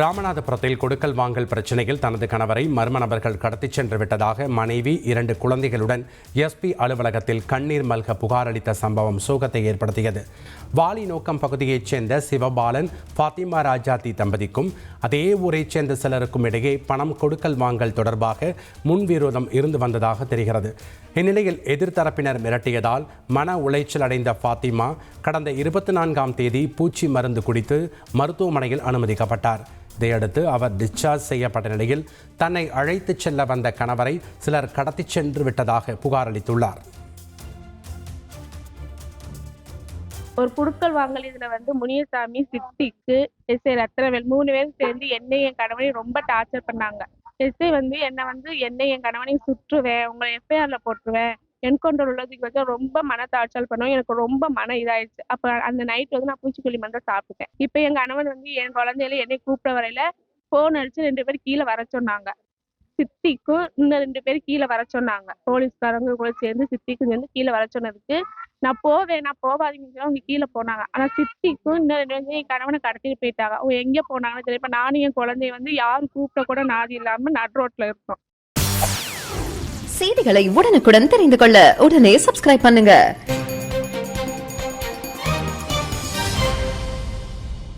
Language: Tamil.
ராமநாதபுரத்தில் கொடுக்கல் வாங்கல் பிரச்சினையில் தனது கணவரை மர்ம நபர்கள் கடத்திச் சென்று விட்டதாக மனைவி 2 குழந்தைகளுடன் எஸ்பி அலுவலகத்தில் கண்ணீர் மல்க புகார் அளித்த சம்பவம் சோகத்தை ஏற்படுத்தியது. வாலிநோக்கம் பகுதியைச் சேர்ந்த சிவபாலன், ஃபாத்திமா ராஜாத்தி தம்பதிக்கும் அதே ஊரைச் சேர்ந்த சிலருக்கும் இடையே பணம் கொடுக்கல் வாங்கல் தொடர்பாக முன்விரோதம் இருந்து வந்ததாக தெரிகிறது. இந்நிலையில் எதிர்த்தரப்பினர் மிரட்டியதால் மன உளைச்சல் அடைந்த ஃபாத்திமா கடந்த 24ஆம் தேதி பூச்சி மருந்து குடித்து மருத்துவமனையில் அனுமதிக்கப்பட்டார். இதையடுத்து அவர் டிஸ்சார்ஜ் செய்யப்பட்ட நிலையில் தன்னை அழைத்துச் செல்ல வந்த கணவரை சிலர் கடத்திச் சென்று விட்டதாக புகார் அளித்துள்ளார். ஒரு குடுக்கல் வாங்கல் இதுல முனியசாமி, சித்திக்கு, எஸ்ஐ ரத்னவேல் 3 பேரும் சேர்ந்து என்னை என் கணவனையும் ரொம்ப டார்ச்சர் பண்ணாங்க. எஸ்ஐ என்னை என் கணவனையும் சுற்றுவேன், உங்களை எஃப்ஐஆர்ல போட்டுருவேன், என்கவுண்டர் உள்ளதுக்கு ரொம்ப மன டார்ச்சர் பண்ணுவோம். எனக்கு ரொம்ப மன இதாயிடுச்சு. அப்ப அந்த நைட் நான் பூச்சிக்கொல்லி மருந்து சாப்பிட்டேன். இப்ப என் கணவன் என் குழந்தையில என்னை கூப்பிட வரையில போன் அடிச்சு 2 பேர் கீழே வர சொன்னாங்க. சித்திக்கும் இன்னும் 2 பேர் கீழே வர சொன்னாங்க. போலீஸ்காரங்க கூட சேர்ந்து சித்திக்கும் சேர்ந்து கீழே வர சொன்னதுக்கு நான் போவாதீங்கன்னு அவங்க கீழே போனாங்க. ஆனா சித்திக்கும் இன்னும் 2 பேரும் என் கணவனை கடத்திட்டு போயிட்டாங்க. அவங்க எங்க போனாங்கன்னு தெரியல. இப்ப நானும் என் குழந்தைய யாரும் கூப்பிட கூட நாதி இல்லாம நடு ரோட்ல இருக்கோம். செய்திகளை உடனுக்குடன் தெரிந்து கொள்ள உடனே சப்ஸ்கிரைப் பண்ணுங்க.